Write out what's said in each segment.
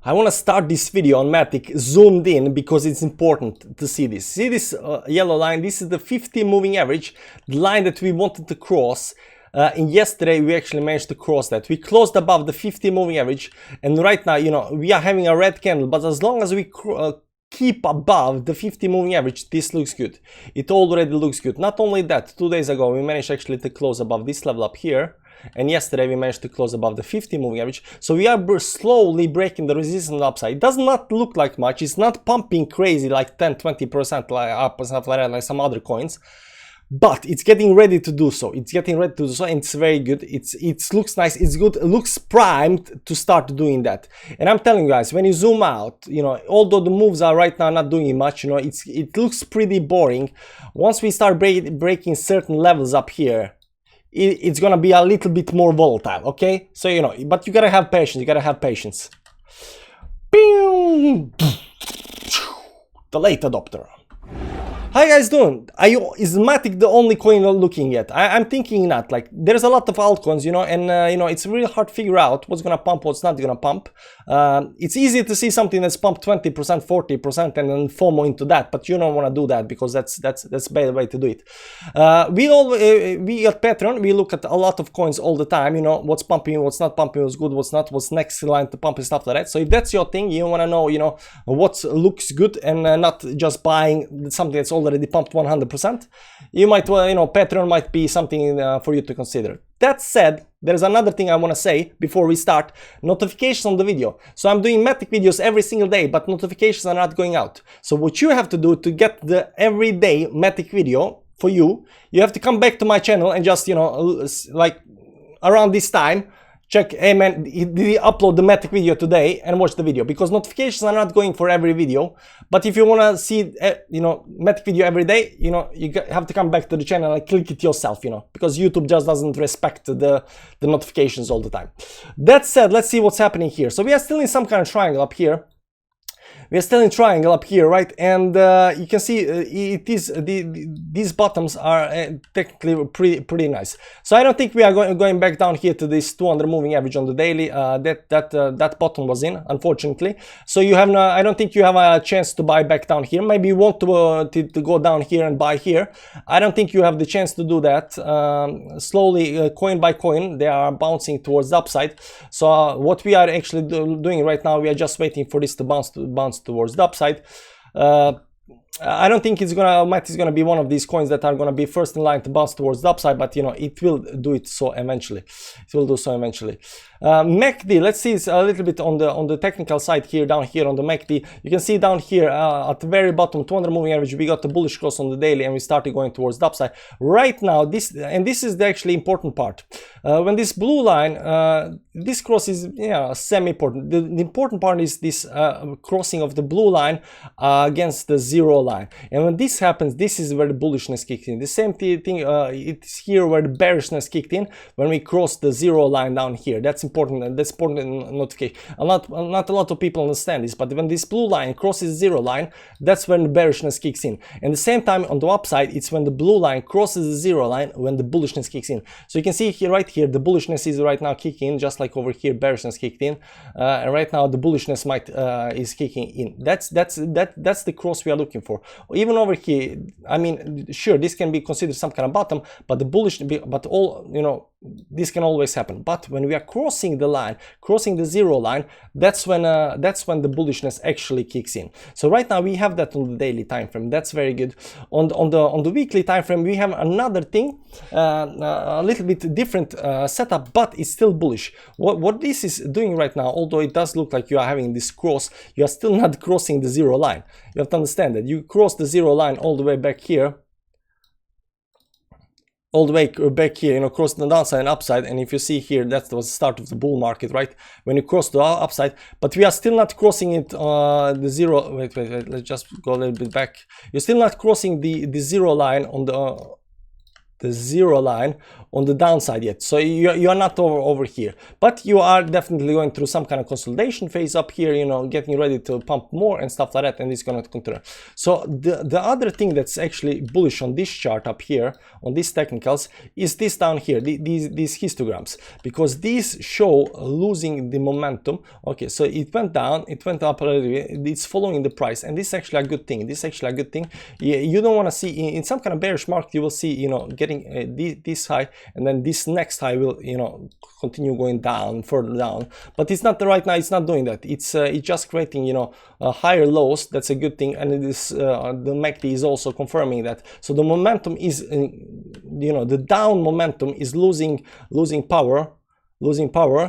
I want to start this video on Matic zoomed in because it's important to see this. See this yellow line? This is the 50 moving average, the line that we wanted to cross. And yesterday we actually managed to cross that. We closed above the 50 moving average, and right now, you know, we are having a red candle, but as long as we keep above the 50 moving average, this looks good. It already looks good. Not only that, 2 days ago we managed actually to close above this level up here, and yesterday we managed to close above the 50 moving average. So we are slowly breaking the resistance upside. It does not look like much. It's not pumping crazy like 10-20% like up and stuff like that, like some other coins, but it's getting ready to do so. It's getting ready to do so, and it's very good. It looks nice. It's good. It looks primed to start doing that. And I'm telling you guys, when you zoom out, you know, although the moves are right now not doing much, you know, it looks pretty boring. Once we start breaking certain levels up here, it's gonna be a little bit more volatile. Okay, so you know, but you gotta have patience. You gotta have patience. The late adopter. How you guys doing? Is Matic the only coin you're looking at? I'm thinking not. Like, there's a lot of altcoins, you know, and you know, it's really hard to figure out what's gonna pump, what's not gonna pump. It's easy to see something that's pumped 20%, 40%, and then FOMO into that, but you don't want to do that because that's a bad way to do it. We at Patreon, we look at a lot of coins all the time. You know, what's pumping, what's not pumping, what's good, what's not, what's next in line to pump and stuff like that. So if that's your thing, you want to know, you know, what looks good and not just buying something that's already pumped 100%, you might, you know, Patreon might be something for you to consider. That said, there's another thing I want to say before we start: notifications on the video. So I'm doing Matic videos every single day, but notifications are not going out. So what you have to do to get the everyday Matic video for you, you have to come back to my channel and just, you know, like around this time, check, hey man, did he upload the Matic video today, and watch the video, because notifications are not going for every video. But if you want to see, you know, Matic video every day, you know, you have to come back to the channel and click it yourself, you know, because YouTube just doesn't respect the notifications all the time. That said, let's see what's happening here. So we are still in some kind of triangle up here. We are still in triangle up here, right? And you can see it is these bottoms are technically pretty nice. So I don't think we are going back down here to this 200 moving average on the daily. That bottom was in, unfortunately. So you have no, I don't think you have a chance to buy back down here. Maybe you want to go down here and buy here. I don't think you have the chance to do that. Slowly, coin by coin, they are bouncing towards the upside. So what we are actually doing right now, we are just waiting for this to bounce towards the upside. I don't think Matic is gonna be one of these coins that are gonna be first in line to bounce towards the upside, but you know, it will do it so eventually. It will do so eventually. MACD, let's see a little bit on the technical side here, down here on the MACD. You can see down here at the very bottom, 200 moving average, we got the bullish cross on the daily, and we started going towards the upside. Right now, this is the actually important part. When this blue line, this cross is, yeah, semi-important. The important part is this crossing of the blue line against the zero line. And when this happens, this is where the bullishness kicked in. The same thing, it's here where the bearishness kicked in when we crossed the zero line down here. That's important, and that's important notification. Not a lot of people understand this, but when this blue line crosses zero line, that's when the bearishness kicks in. And the same time on the upside, it's when the blue line crosses the zero line when the bullishness kicks in. So you can see here, right here, the bullishness is right now kicking in, just like over here, bearishness kicked in, and right now the bullishness is kicking in. That's the cross we are looking for. Even over here, I mean, sure, this can be considered some kind of bottom, but the bullish, but all, you know, this can always happen. But when we are crossing the line, crossing the zero line, that's when the bullishness actually kicks in. So right now we have that on the daily time frame. That's very good. On the weekly time frame, we have another thing, a little bit different setup, but it's still bullish. What this is doing right now, although it does look like you are having this cross, you are still not crossing the zero line. You have to understand that you cross the zero line all the way back here, all the way back here, you know, cross the downside and upside. And if you see here, that was the start of the bull market, right? When you cross the upside, but we are still not crossing it, the zero. Wait, let's just go a little bit back. You're still not crossing the zero line on the zero line on the downside yet, so you are not over here, but you are definitely going through some kind of consolidation phase up here, you know, getting ready to pump more and stuff like that, and it's going to continue. So the other thing that's actually bullish on this chart up here, on these technicals, is this down here, these histograms, because these show losing the momentum. Okay, so it went down, it went up a little bit, it's following the price, and this is actually a good thing. This is actually a good thing. You don't want to see in some kind of bearish market, you will see, you know, getting this high, and then this next high will, you know, continue going down, further down, but it's not right now. It's not doing that. It's just creating, you know, higher lows. That's a good thing, and it is the MACD is also confirming that. So the momentum is, you know, the down momentum is losing power,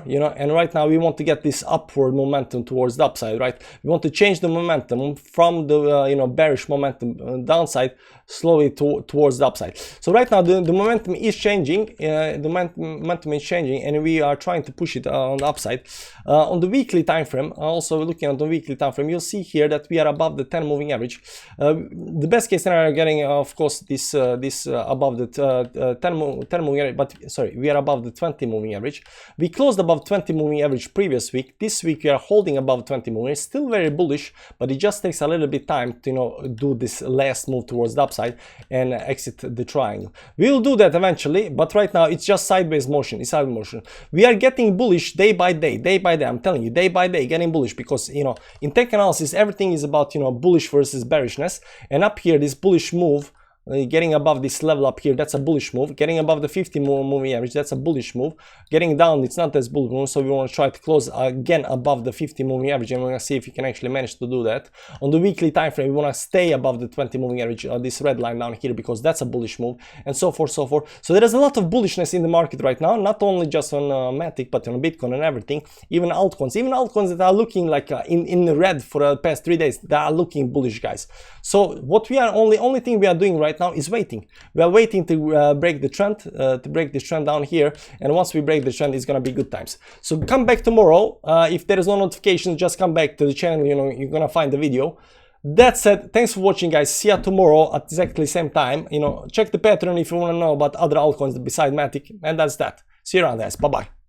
you know, and right now we want to get this upward momentum towards the upside, right? We want to change the momentum from the you know, bearish momentum downside slowly towards the upside. So right now the momentum is changing, momentum is changing, and we are trying to push it on the upside. On the weekly time frame, also looking at the weekly time frame, you'll see here that we are above the 10 moving average. The best case scenario, getting of course this above the 10 moving average, but sorry, we are above the 20 moving average. We closed above 20 moving average previous week. This week we are holding above 20 moving. It's still very bullish, but it just takes a little bit time to, you know, do this last move towards the upside and exit the triangle. We will do that eventually, but right now it's just sideways motion. It's sideways motion. We are getting bullish day by day, day by day. I'm telling you, day by day, getting bullish, because, you know, in tech analysis everything is about, you know, bullish versus bearishness. And up here, this bullish move, getting above this level up here, that's a bullish move. Getting above the 50 moving average, that's a bullish move. Getting down, it's not as bullish move, so we want to try to close again above the 50 moving average, and we're going to see if we can actually manage to do that. On the weekly time frame, we want to stay above the 20 moving average, this red line down here, because that's a bullish move, and so forth, so forth. So there is a lot of bullishness in the market right now, not only just on Matic, but on Bitcoin and everything. Even altcoins that are looking like in the red for the past 3 days, they are looking bullish, guys. So what we are only thing we are doing right now is waiting. We are waiting to break the trend, to break this trend down here, and once we break the trend, it's gonna be good times. So come back tomorrow. If there is no notification, just come back to the channel, you know, you're gonna find the video. That said, thanks for watching, guys. See you tomorrow at exactly same time. You know, check the Patreon if you want to know about other altcoins beside Matic, and that's that. See you around, guys. Bye bye.